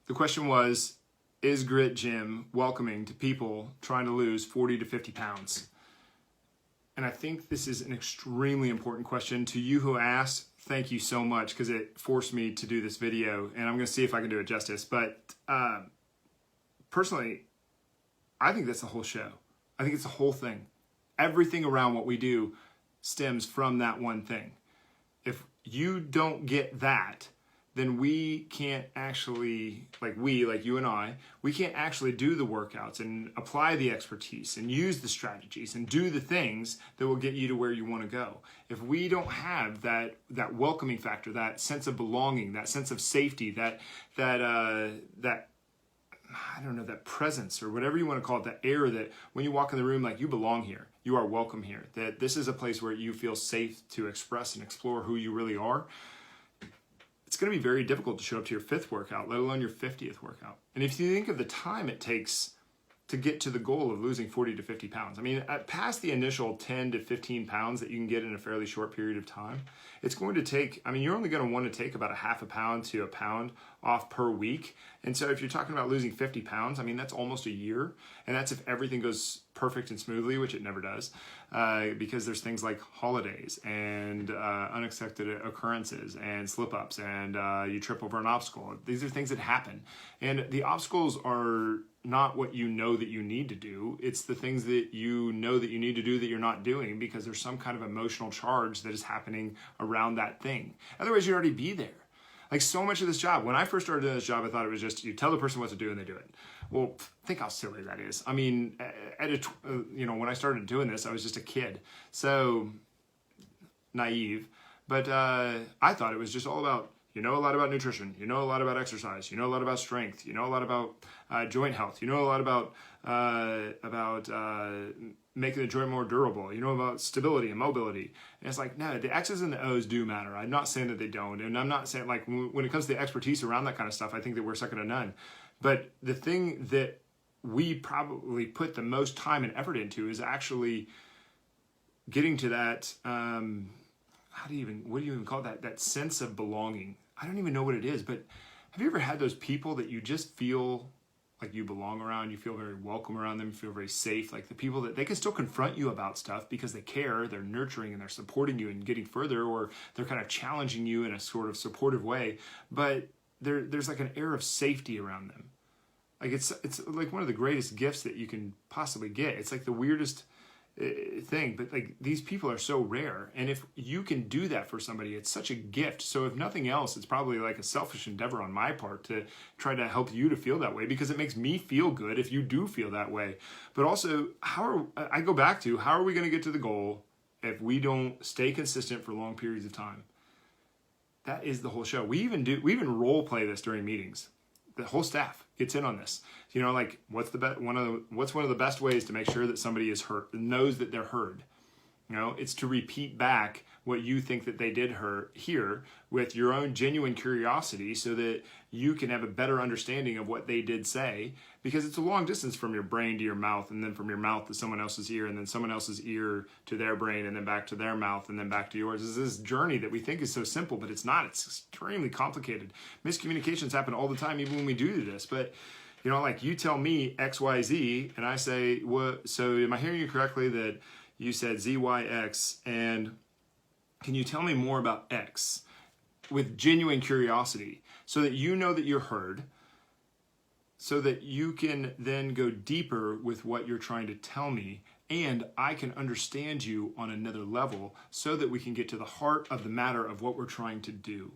The question was, is Grit Gym welcoming to people trying to lose 40 to 50 pounds? And I think this is an extremely important question. To you who asked, thank you so much, because it forced me to do this video, and I'm going to see if I can do it justice. But personally, I think that's the whole show. I think it's the whole thing. Everything around what we do stems from that one thing. If you don't get that, then we can't actually, like you and I, we can't actually do the workouts and apply the expertise and use the strategies and do the things that will get you to where you want to go. If we don't have that welcoming factor, that sense of belonging, that sense of safety, that I don't know, that presence or whatever you want to call it, that air that when you walk in the room, like you belong here, you are welcome here, that this is a place where you feel safe to express and explore who you really are, it's going to be very difficult to show up to your 5th workout, let alone your 50th workout. And if you think of the time it takes to get to the goal of losing 40 to 50 pounds, I mean, past the initial 10 to 15 pounds that you can get in a fairly short period of time, it's going to take, I mean, you're only going to want to take about a half a pound to a pound off per week. And so if you're talking about losing 50 pounds, I mean, that's almost a year. And that's if everything goes perfect and smoothly, which it never does, because there's things like holidays and unexpected occurrences and slip-ups and you trip over an obstacle. These are things that happen. And the obstacles are not what you know that you need to do. It's the things that you know that you need to do that you're not doing because there's some kind of emotional charge that is happening around that thing. Otherwise, you'd already be there. Like so much of this job, when I first started doing this job, I thought it was just you tell the person what to do and they do it. Well, think how silly that is. I mean, when I started doing this, I was just a kid, so naive. But I thought it was just all about, you know a lot about nutrition, you know a lot about exercise, you know a lot about strength, you know a lot about joint health, you know a lot about making the joint more durable, you know about stability and mobility. And it's like, no, the X's and the O's do matter. I'm not saying that they don't. And I'm not saying, like, when it comes to the expertise around that kind of stuff, I think that we're second to none. But the thing that we probably put the most time and effort into is actually getting to that, what do you even call it? That sense of belonging. I don't even know what it is, but have you ever had those people that you just feel like you belong around, you feel very welcome around them, you feel very safe, like the people that they can still confront you about stuff because they care, they're nurturing and they're supporting you and getting further, or they're kind of challenging you in a sort of supportive way, but there's like an air of safety around them. Like it's like one of the greatest gifts that you can possibly get. It's like the weirdest thing, but like these people are so rare, and if you can do that for somebody, it's such a gift. So if nothing else, it's probably like a selfish endeavor on my part to try to help you to feel that way, because it makes me feel good if you do feel that way. But also, I go back to, how are we going to get to the goal if we don't stay consistent for long periods of time? That is the whole show. We even role play this during meetings. The whole staff gets in on this. You know, like what's one of the best ways to make sure that somebody is heard, knows that they're heard? You know, it's to repeat back what you think that they did hear with your own genuine curiosity, so that you can have a better understanding of what they did say, because it's a long distance from your brain to your mouth, and then from your mouth to someone else's ear, and then someone else's ear to their brain, and then back to their mouth, and then back to yours. It's this journey that we think is so simple, but it's not. It's extremely complicated. Miscommunications happen all the time, even when we do this. But you know, like you tell me X, Y, Z, and I say, what? So am I hearing you correctly that you said Z, Y, X, and can you tell me more about X, with genuine curiosity, so that you know that you're heard, so that you can then go deeper with what you're trying to tell me, and I can understand you on another level, so that we can get to the heart of the matter of what we're trying to do.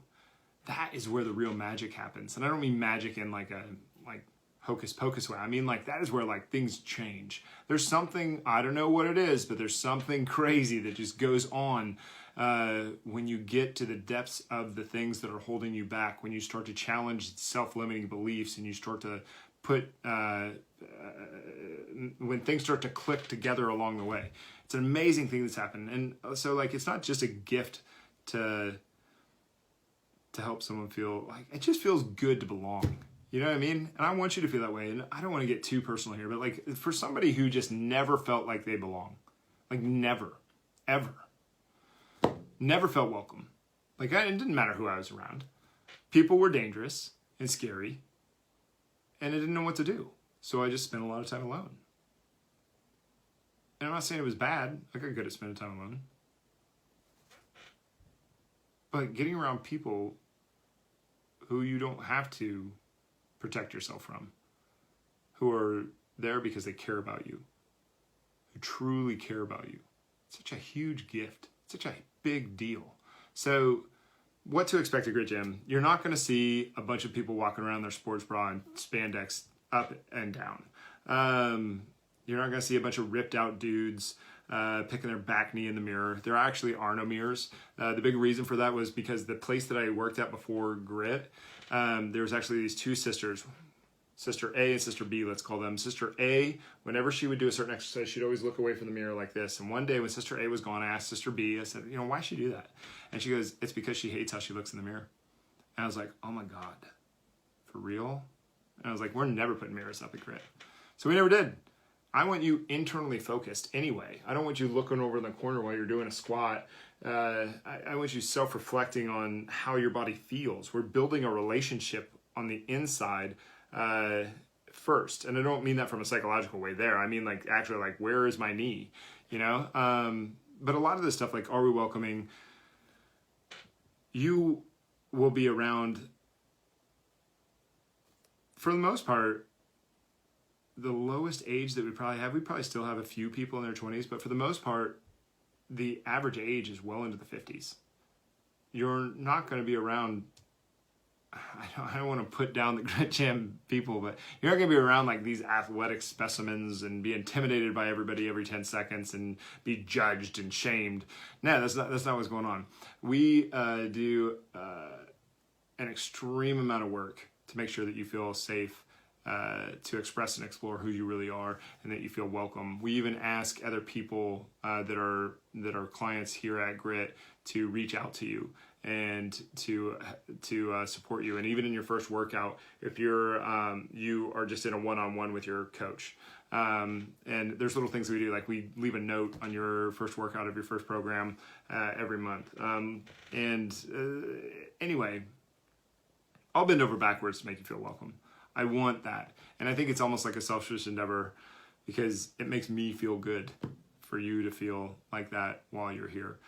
That is where the real magic happens. And I don't mean magic in like a hocus pocus way. I mean, like, that is where like things change. There's something, I don't know what it is, but there's something crazy that just goes on when you get to the depths of the things that are holding you back, when you start to challenge self-limiting beliefs, and you start to put, when things start to click together along the way. It's an amazing thing that's happened. And so, like, it's not just a gift to help someone feel like, it just feels good to belong. You know what I mean? And I want you to feel that way. And I don't want to get too personal here, but like, for somebody who just never felt like they belong, like never, ever, never felt welcome. Like, it didn't matter who I was around. People were dangerous and scary. and I didn't know what to do. So I just spent a lot of time alone. And I'm not saying it was bad. I got good at spending time alone. But getting around people who you don't have to protect yourself from, who are there because they care about you, who truly care about you. It's such a huge gift. It's such a big deal. So what to expect at Grit Gym? You're not going to see a bunch of people walking around their sports bra and spandex up and down. You're not going to see a bunch of ripped out dudes picking their back knee in the mirror. There actually are no mirrors. The big reason for that was because the place that I worked at before Grit, there was actually these two sisters, Sister A and Sister B, let's call them. Sister A, whenever she would do a certain exercise, she'd always look away from the mirror like this. And one day when Sister A was gone, I asked Sister B, I said, why she do that? And she goes, it's because she hates how she looks in the mirror. And I was like, oh my God, for real? And I was like, we're never putting mirrors up at Grit. So we never did. I want you internally focused anyway. I don't want you looking over in the corner while you're doing a squat. I want you self-reflecting on how your body feels. We're building a relationship on the inside first. And I don't mean that from a psychological way there. I mean actually where is my knee? But a lot of this stuff, like, are we welcoming? You will be around, for the most part, the lowest age that we probably still have a few people in their 20s, but for the most part, the average age is well into the 50s. You're not going to be around, I don't want to put down the Grit Gym people, but you're not going to be around like these athletic specimens and be intimidated by everybody every 10 seconds and be judged and shamed. No, that's not what's going on. We do an extreme amount of work to make sure that you feel safe to express and explore who you really are, and that you feel welcome. We even ask other people that are clients here at Grit to reach out to you and to support you. And even in your first workout, if you are just in a one-on-one with your coach, and there's little things that we do, like we leave a note on your first workout of your first program every month. Anyway, I'll bend over backwards to make you feel welcome. I want that. And I think it's almost like a selfish endeavor because it makes me feel good for you to feel like that while you're here.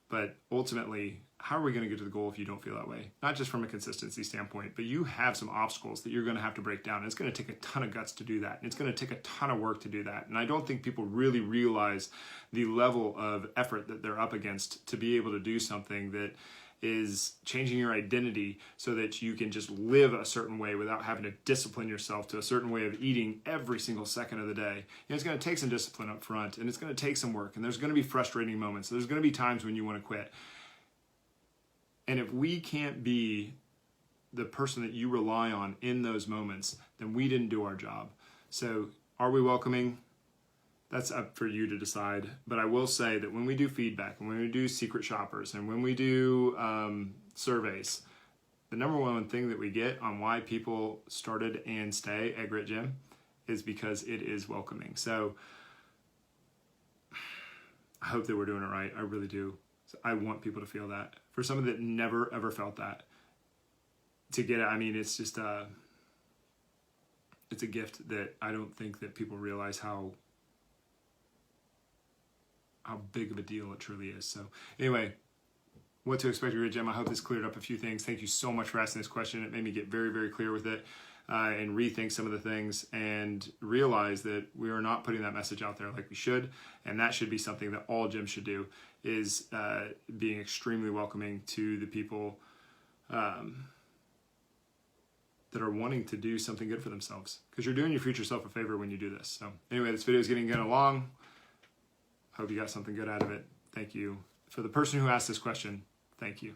But ultimately, how are we going to get to the goal if you don't feel that way? Not just from a consistency standpoint, but you have some obstacles that you're going to have to break down. It's going to take a ton of guts to do that. And it's going to take a ton of work to do that. And I don't think people really realize the level of effort that they're up against to be able to do something that is changing your identity so that you can just live a certain way without having to discipline yourself to a certain way of eating every single second of the day. It's going to take some discipline up front, and it's going to take some work, and there's going to be frustrating moments. There's going to be times when you want to quit. And if we can't be the person that you rely on in those moments, then we didn't do our job. So are we welcoming? That's up for you to decide. But I will say that when we do feedback, and when we do secret shoppers, and when we do surveys, the number one thing that we get on why people started and stay at Grit Gym is because it is welcoming. So I hope that we're doing it right. I really do. So I want people to feel that. For someone that never, ever felt that, to get it, I mean, it's just it's a gift that I don't think that people realize how big of a deal it truly is. So anyway, what to expect at Grit Gym. I hope this cleared up a few things. Thank you so much for asking this question. It made me get very, very clear with it and rethink some of the things and realize that we are not putting that message out there like we should. And that should be something that all gyms should do, is being extremely welcoming to the people that are wanting to do something good for themselves, because you're doing your future self a favor when you do this. So anyway, this video is getting along. Hope you got something good out of it. Thank you. For the person who asked this question, thank you.